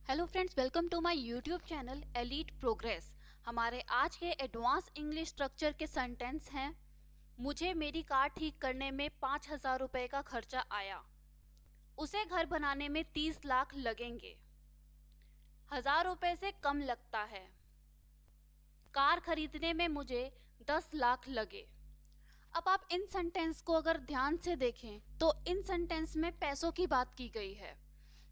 Hello friends, welcome to my YouTube channel Elite Progress. हमारे आज के एडवांस इंग्लिश स्ट्रक्चर के सेंटेंस हैं। मुझे मेरी कार ठीक करने में 5,000 रुपए का खर्चा आया। उसे घर बनाने में 30 लाख लगेंगे। 1,000 रुपए से कम लगता है। कार खरीदने में मुझे 10 लाख लगे। अब आप इन सेंटेंस को अगर ध्यान से देखें तो इन सेंटेंस में पैसों की बात की गई है।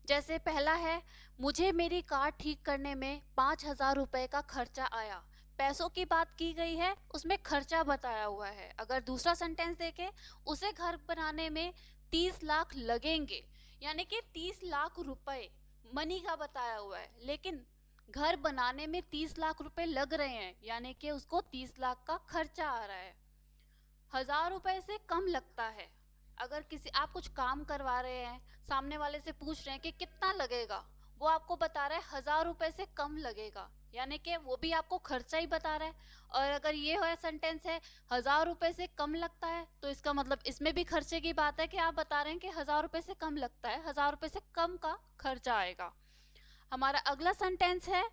जैसे पहला है, मुझे मेरी कार ठीक करने में 5,000 रुपए का खर्चा आया। पैसों की बात की गई है, उसमें खर्चा बताया हुआ है। अगर दूसरा सेंटेंस देखें, उसे घर बनाने में 30 लाख लगेंगे, यानी कि 30 लाख रुपए मनी का बताया हुआ है, लेकिन घर बनाने में 30 लाख रुपए लग रहे हैं, यानी कि उसको 30 लाख का खर्चा आ रहा है। 1,000 रुपए से कम लगता है। अगर किसी आप कुछ काम करवा रहे हैं, सामने वाले से पूछ रहे हैं कि कितना लगेगा, वो आपको बता रहा है 1,000 रुपए से कम लगेगा, यानी कि वो भी आपको खर्चा ही बता रहा है। और अगर ये है सेंटेंस है 1,000 रुपए से कम लगता है, तो इसका मतलब इसमें भी खर्चे की बात है कि आप बता रहे हैं कि 1,000 रुपए से कम लगता है, 1,000 रुपए से कम का खर्चा आएगा। हमारा अगला सेंटेंस है,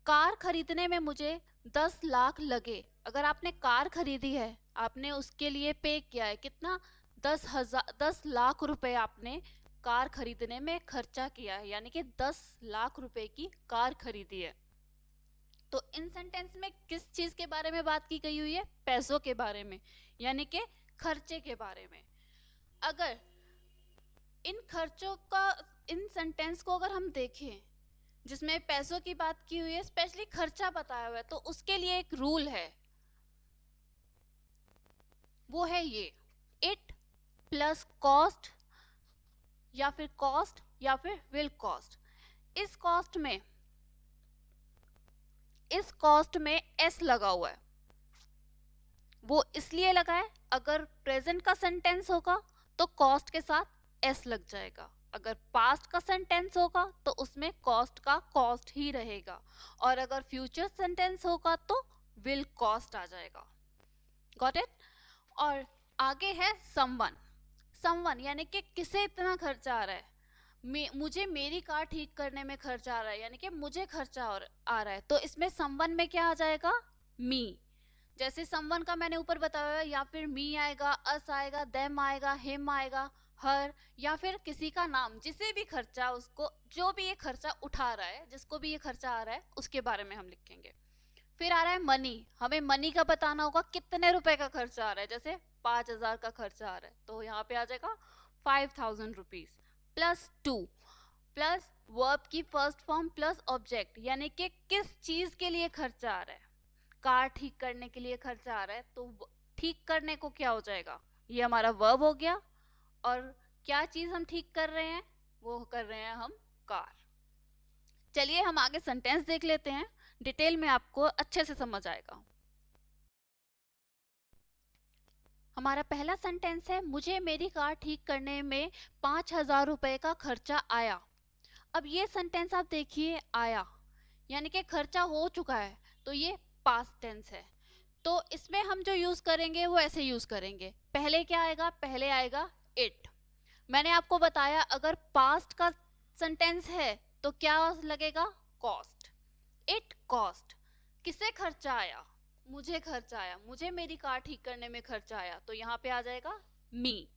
कार खरीदने में मुझे 10 लाख लगे। अगर आपने कार खरीदी है, आपने उसके लिए पे किया है कितना, 10 लाख रुपए आपने कार खरीदने में खर्चा किया है, यानी कि 10 लाख रुपए की कार खरीदी है। तो इन सेंटेंस में किस चीज के बारे में बात की गई हुई है? पैसों के बारे में, यानी कि खर्चे के बारे में। अगर इन खर्चों का, इन सेंटेंस को अगर हम देखें जिसमें पैसों की बात की हुई है, स्पेशली खर्चा बताया हुआ है, तो उसके लिए एक रूल है, वो है ये, इट प्लस कॉस्ट या फिर कॉस्ट या फिर विल कॉस्ट। इस कॉस्ट में एस लगा हुआ है। वो इसलिए लगा है, अगर प्रेजेंट का सेंटेंस होगा तो कॉस्ट के साथ एस लग जाएगा, अगर पास्ट का सेंटेंस होगा तो उसमें कॉस्ट का कॉस्ट ही रहेगा, और अगर फ्यूचर सेंटेंस होगा तो विल कॉस्ट आ जाएगा। Got it? और आगे है समवन। समवन यानी कि किसे इतना खर्चा आ रहा है। मुझे मेरी कार ठीक करने में खर्चा आ रहा है, यानी कि मुझे खर्चा आ रहा है, तो इसमें समवन में क्या आ जाएगा? मी। जैसे समवन का मैंने ऊपर बताया, या फिर मी आएगा, अस आएगा, देम आएगा, हिम आएगा, हर, या फिर किसी का नाम, जिसे भी खर्चा, उसको जो भी ये खर्चा उठा रहा है, जिसको भी ये खर्चा आ रहा है, उसके बारे में हम लिखेंगे। फिर आ रहा है मनी। हमें मनी का बताना होगा, कितने रुपए का खर्चा आ रहा है। जैसे 5,000 का खर्चा आ रहा है, तो यहाँ पे आ जाएगा 5,000 रुपीज प्लस 2, प्लस वर्ब की फर्स्ट फॉर्म प्लस ऑब्जेक्ट, यानी कि किस चीज के लिए खर्चा आ रहा है। कार ठीक करने के लिए खर्चा आ रहा है, तो ठीक करने को क्या हो जाएगा, ये हमारा वर्ब हो गया, और क्या चीज हम ठीक कर रहे हैं, वो कर रहे हैं हम कार। चलिए हम आगे सेंटेंस देख लेते हैं, डिटेल में आपको अच्छे से समझ आएगा। हमारा पहला सेंटेंस है, मुझे मेरी कार ठीक करने में 5,000 रुपए का खर्चा आया। अब ये सेंटेंस आप देखिए, आया यानी कि खर्चा हो चुका है, तो ये पास्ट टेंस है। तो इसमें हम जो यूज करेंगे वो ऐसे यूज करेंगे, पहले क्या आएगा, पहले आएगा इट। मैंने आपको बताया, अगर पास्ट का सेंटेंस है तो क्या लगेगा, कॉस्ट। इट कॉस्ट, किसे खर्चा आया, मुझे खर्चा आया, मुझे मेरी कार ठीक करने में खर्चा आया, तो यहाँ पे आ जाएगा मी।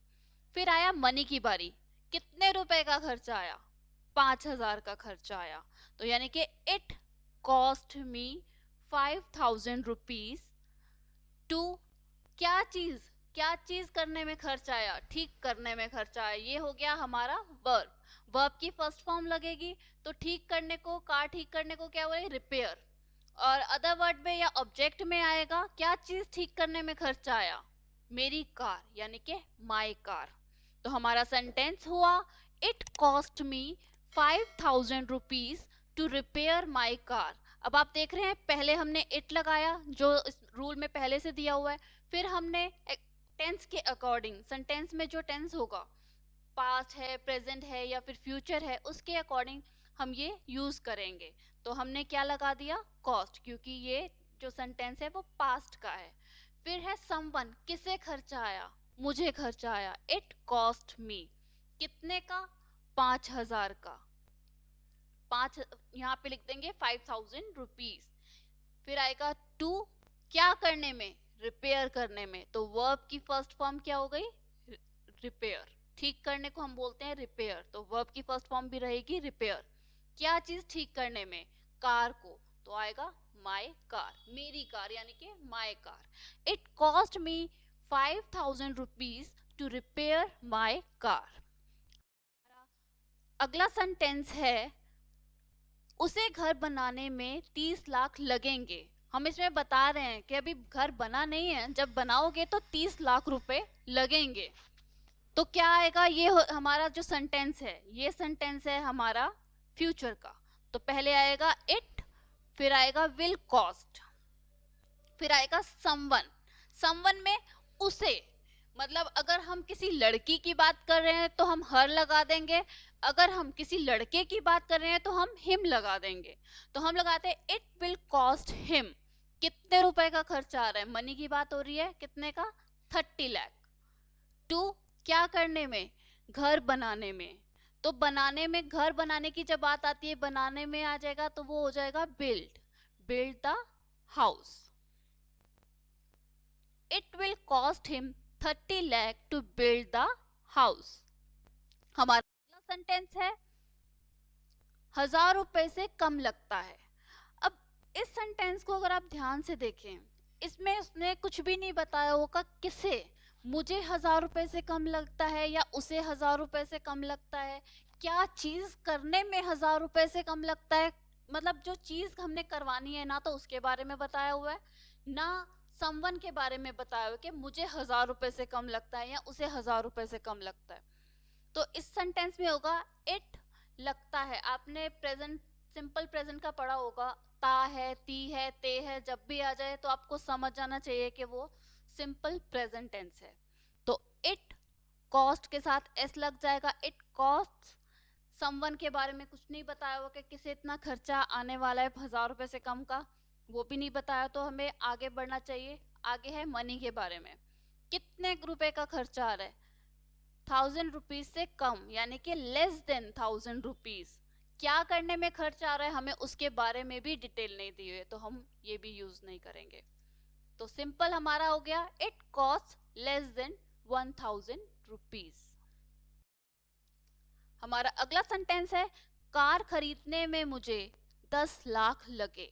फिर आया मनी की बारी, कितने रुपए का खर्चा आया, 5,000 का खर्चा आया, तो यानी कि it cost me 5,000 rupees to, क्या चीज करने में खर्चा आया, ठीक करने में खर्चा आया। ये हो गया हमारा वर्ब। वर्ब की फर्स्ट फॉर्म लगेगी, तो ठीक करने को, कार ठीक करने को क्या बोले, रिपेयर। और अदर वर्ड में या ऑब्जेक्ट में आएगा, क्या चीज ठीक करने में खर्चा आया, मेरी कार, यानी कि माई कार। तो हमारा सेंटेंस हुआ, it cost me 5,000 rupees to repair my car. अब आप देख रहे हैं, पहले हमने इट लगाया जो इस रूल में पहले से दिया हुआ है, फिर हमने टेंस के अकॉर्डिंग, सेंटेंस में जो टेंस होगा, पास्ट है, प्रेजेंट है या फिर फ्यूचर है, उसके अकॉर्डिंग हम ये यूज करेंगे। तो हमने क्या लगा दिया, कॉस्ट, क्योंकि ये जो सेंटेंस है वो पास्ट का है। फिर है समवन, किसे खर्चा आया, मुझे खर्चा आया, इट कॉस्ट मी, कितने का, 5,000 का। 5, यहाँ पे लिख देंगे 5000 रुपीज। फिर आएगा टू, क्या करने में, रिपेयर करने में, तो वर्ब की फर्स्ट फॉर्म क्या हो गई, रिपेयर। ठीक करने को हम बोलते हैं रिपेयर, तो वर्ब की फर्स्ट फॉर्म भी रहेगी रिपेयर। क्या चीज ठीक करने में, कार को, तो आएगा माय कार, मेरी कार यानी कि my car. It cost me 5000 rupees to repair my car. अगला सेंटेंस है उसे घर बनाने में 30 लाख लगेंगे। हम इसमें बता रहे हैं कि अभी घर बना नहीं है, जब बनाओगे तो 30 लाख रुपए लगेंगे। तो क्या आएगा, ये हमारा जो सेंटेंस है, ये सेंटेंस है हमारा फ्यूचर का। तो पहले आएगा इट, फिर आएगा विल कॉस्ट, फिर आएगा समवन। समवन में उसे, मतलब अगर हम किसी लड़की की बात कर रहे हैं तो हम हर लगा देंगे, अगर हम किसी लड़के की बात कर रहे हैं तो हम हिम लगा देंगे। तो हम लगाते हैं इट विल कॉस्ट हिम, कितने रुपए का खर्चा आ रहा है, मनी की बात हो रही है, कितने का, 30 लाख। टू, क्या करने में, घर बनाने में, तो बनाने में, घर बनाने की जब बात आती है बनाने में आ जाएगा तो वो हो जाएगा build, build the house. It will cost him 30 lakh to build the house. हमारा अगला सेंटेंस है 1000 रुपए से कम लगता है। अब इस सेंटेंस को अगर आप ध्यान से देखें, इसमें उसने कुछ भी नहीं बताया होगा किसे, मुझे 1000 रुपए से कम लगता है या उसे 1000 रुपए से कम लगता है, क्या चीज करने में 1000 रुपए से कम लगता है, मतलब जो चीज हमने करवानी है ना तो उसके बारे में बताया हुआ है, ना समवन के बारे में बताया हुआ कि मुझे 1000 रुपए से कम लगता है या उसे 1000 रुपए से कम लगता है। तो इस सेंटेंस में होगा इट लगता है। आपने प्रेजेंट, सिंपल प्रेजेंट का पढ़ा होगा, ता है, ती है, ते है, जब भी आ जाए तो आपको समझ जाना चाहिए कि वो सिंपल प्रेजेंट टेंस है। तो इट कॉस्ट के साथ एस लग जाएगा, इट कॉस्ट। समवन के बारे में कुछ नहीं बताया हुआ कि किसे इतना खर्चा आने वाला है 1000 रुपए से कम का, वो भी नहीं बताया, तो हमें आगे बढ़ना चाहिए। आगे है मनी के बारे में, कितने रुपए का खर्चा आ रहा है, 1000 रुपीज से कम यानी कि लेस देन 1000 रुपीज। क्या करने में खर्च आ रहा है हमें उसके बारे में भी डिटेल नहीं दी हुई है, तो हम ये भी यूज नहीं करेंगे। तो सिंपल हमारा हो गया it cost less than 1000 rupees. हमारा अगला सेंटेंस है कार खरीदने में मुझे 10 लाख लगे,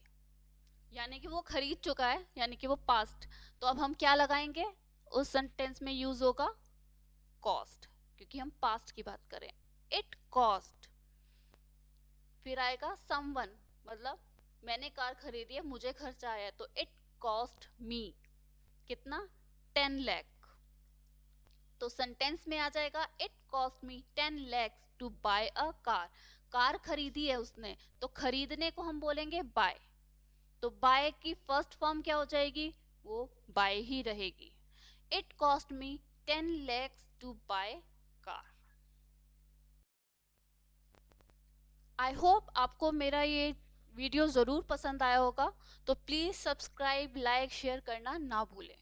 यानी कि वो खरीद चुका है, यानी कि वो पास्ट। तो अब हम क्या लगाएंगे, उस सेंटेंस में यूज होगा कॉस्ट, क्योंकि हम पास्ट की बात करें। इट कॉस्ट, फिर आएगा समवन, मतलब मैंने कार खरीदी है, मुझे खर्चा आया है, तो इट कॉस्ट मी, कितना, 10 लाख। तो सेंटेंस में आ जाएगा it cost me 10 lakh to buy a car. Car खरीदी है उसने, तो खरीदने को हम बोलेंगे बाय, तो बाय की फर्स्ट फॉर्म क्या हो जाएगी, वो बाय ही रहेगी। It cost me 10 lakh to buy car. I hope आपको मेरा ये वीडियो ज़रूर पसंद आया होगा, तो प्लीज़ सब्सक्राइब, लाइक, शेयर करना ना भूलें।